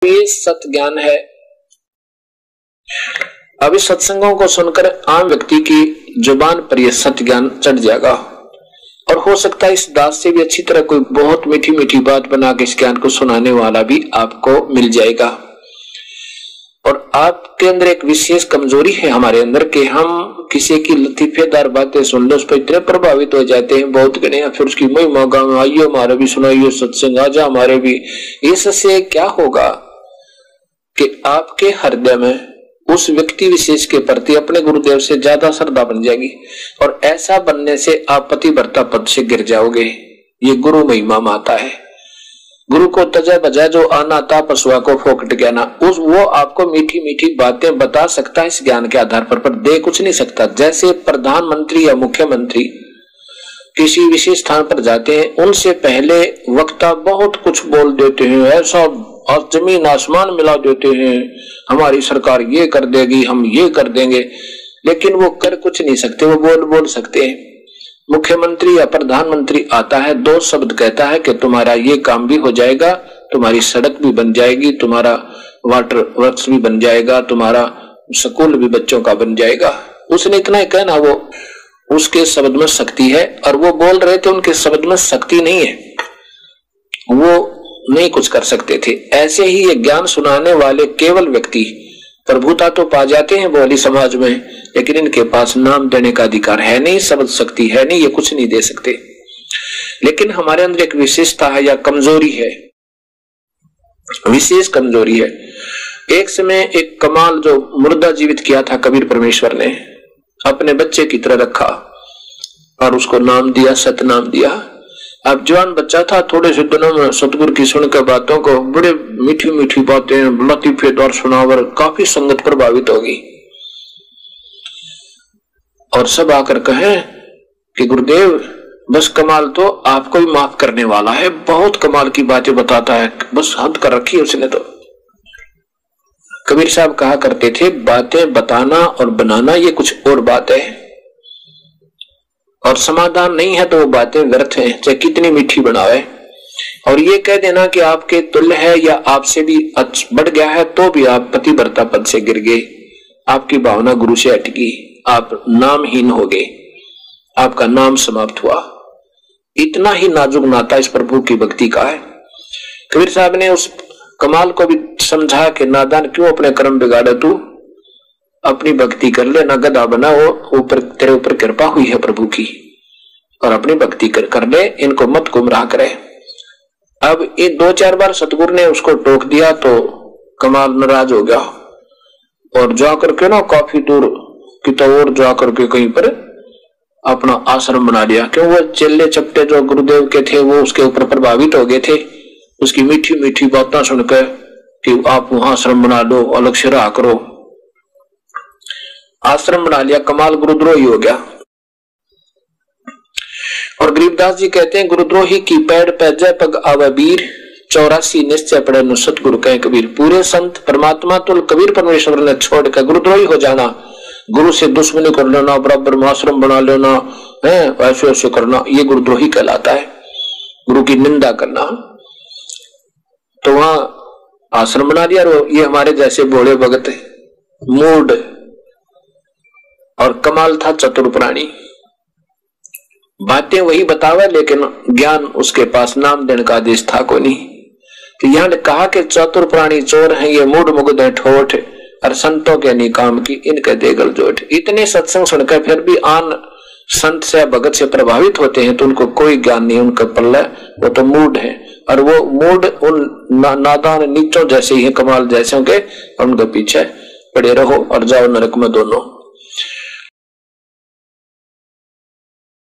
ये सत्य ज्ञान है। अब इस सत्संगों को सुनकर आम व्यक्ति की जुबान पर यह सत्य ज्ञान चढ़ जाएगा और हो सकता है इस दास से भी अच्छी तरह कोई बहुत मीठी मीठी बात बना के इस ज्ञान को सुनाने वाला भी आपको मिल जाएगा। और आपके अंदर एक विशेष कमजोरी है हमारे अंदर कि हम किसी की लतीफेदार बातें सुन लो उस पर इतने प्रभावित हो जाते हैं बहुत गणे, फिर उसकी महिमा गाँव आइए हमारे भी सुनाइए सत्संग आजा हमारे भी। इससे क्या होगा कि आपके हृदय में उस व्यक्ति विशेष के प्रति अपने गुरुदेव से ज्यादा श्रद्धा बन जाएगी और ऐसा बनने से आप पतिव्रता पद से गिर जाओगे। ये गुरु महिमा माता है। गुरु को तजा बजा जो आना था पशुआ को फोकट गया ना, उस वो आपको मीठी मीठी बातें बता सकता है इस ज्ञान के आधार पर दे कुछ नहीं सकता। जैसे प्रधानमंत्री या मुख्यमंत्री किसी विशेष स्थान पर जाते हैं, उनसे पहले वक्ता बहुत कुछ बोल देते हैं, ऐसा और जमीन आसमान मिला देते हैं, हमारी सरकार ये कर देगी हम ये कर देंगे, लेकिन वो कर कुछ नहीं सकते, वो बोल सकते हैं। मुख्यमंत्री या प्रधानमंत्री आता है, दो शब्द कहता है कि तुम्हारा ये काम भी हो जाएगा, तुम्हारी सड़क भी बन जाएगी, तुम्हारा वाटर वर्क्स भी बन जाएगा, तुम्हारा स्कूल भी बच्चों का बन जाएगा। उसने इतना ही कहना, वो उसके शब्द में शक्ति है और वो बोल रहे थे उनके शब्द में शक्ति नहीं है, वो नहीं कुछ कर सकते थे। ऐसे ही ये ज्ञान सुनाने वाले केवल व्यक्ति प्रभुता तो पा जाते हैं बोली समाज में, लेकिन इनके पास नाम देने का अधिकार है नहीं, शब्द शक्ति है नहीं, ये कुछ नहीं दे सकते। लेकिन हमारे अंदर एक विशेषता है या कमजोरी है, विशेष कमजोरी है। एक समय एक कमाल जो मुर्दा जीवित किया था कबीर परमेश्वर ने, अपने बच्चे की तरह रखा और उसको नाम दिया, सतनाम दिया। अब जवान बच्चा था, थोड़े से दिनों में सतगुरु की सुनकर बातों को बड़े मीठी मीठी बातें लतीफेदार सुनावर काफी संगत प्रभावित होगी और सब आकर कहें कि गुरुदेव बस कमाल तो आपको भी माफ करने वाला है, बहुत कमाल की बातें बताता है, बस हद कर रखी है उसने तो। कबीर साहब कहा करते थे बातें बताना और बनाना ये कुछ और बात है और समाधान नहीं है तो वो बातें व्यर्थ हैं, चाहे कितनी मीठी बनावे। और ये कह देना कि आपके तुल्य है या आपसे भी बढ़ गया है तो भी आप पतिव्रता पद से गिर गए, आपकी भावना गुरु से अटकी, आप नामहीन हो गए, आपका नाम समाप्त हुआ। इतना ही नाजुक नाता इस प्रभु की भक्ति का है। कबीर साहब ने उस कमाल को भी समझा कि नादान क्यों अपने कर्म बिगाड़े, तू अपनी भक्ति कर ले, ना गधा बना, वो ऊपर तेरे ऊपर कृपा हुई है प्रभु की और अपनी भक्ति कर ले, इनको मत गुमराह करे। अब ये 2-4 बार सतगुरु ने उसको टोक दिया तो कमाल नाराज हो गया और जाकर के ना काफी दूर की तो और जाकर के कहीं पर अपना आश्रम बना लिया, क्यों वो चेले चपटे जो गुरुदेव के थे वो उसके ऊपर प्रभावित हो गए थे, उसकी मीठी मीठी बातें सुनकर कि आप वहां आश्रम बना लो, अलग से रहा करो। आश्रम बना लिया, कमाल गुरुद्रोही हो गया। और गरीबदास जी कहते हैं गुरुद्रोही की पैड़ पे जय पग आवे वीर, 84 निश्चय पड़े नु सतगुरु कहे कबीर। पूरे संत परमात्मा तुल कबीर परमेश्वर ने छोड़कर गुरुद्रोही हो जाना, गुरु से दुश्मनी कर लेना, बराबर में आश्रम बना लेना है, ऐसे ऐसे करना, ये गुरुद्रोही कहलाता है, गुरु की निंदा करना। तो वहां आश्रम बना दिया और ये हमारे जैसे भोले भगत मूड और कमाल था चतुर प्राणी, बातें वही बतावे लेकिन ज्ञान उसके पास नाम देने का आदेश था को नहीं। तो यहां कहा कि चतुर प्राणी चोर हैं ये, मूड मुग्ध है ठोठ, और संतों के नहीं काम की इनके देगल जोठ। इतने सत्संग सुनकर फिर भी आन संत से भगत से प्रभावित होते हैं तो उनको कोई ज्ञान नहीं, उनका पल्ला वो तो मूड है और वो मूड उन नादान नीचों जैसे ही है, कमाल जैसे के, उनके पीछे पड़े रहो और जाओ नरक में दोनों।